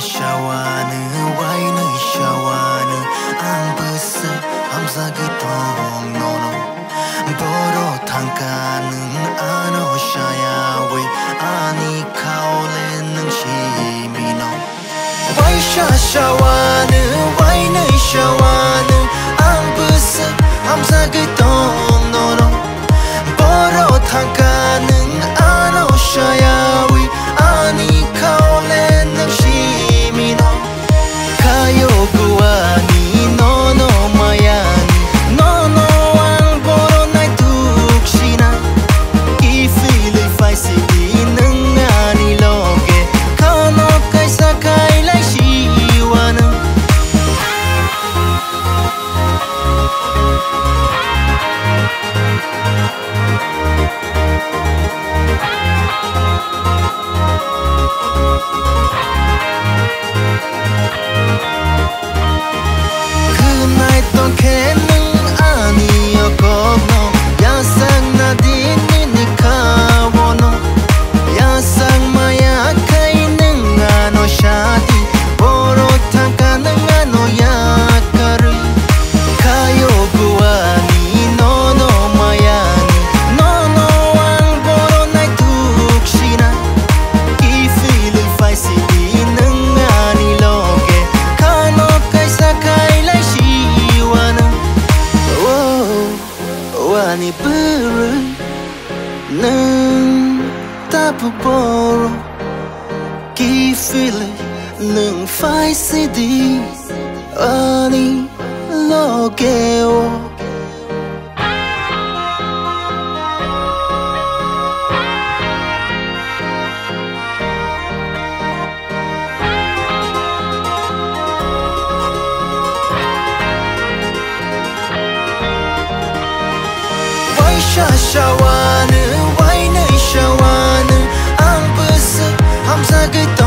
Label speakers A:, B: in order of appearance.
A: shawana wai nei shawana ang bese hamza gitong nono boro tangkan ano shayawe ani kaole nang shimino wai shawana wai nei shawana ang bese hamza gitong nono boro tangkan ano shayawe ani kaole nang shimino kayo guani nono mayani nono ang boro nai tukshina ifili faisi nang ani loge kano kaisa kai lai shiwana Wani buru nung tapu boro ki fili nung fai sidi ani logeo shawana wai nei shawana ang bese hamza gita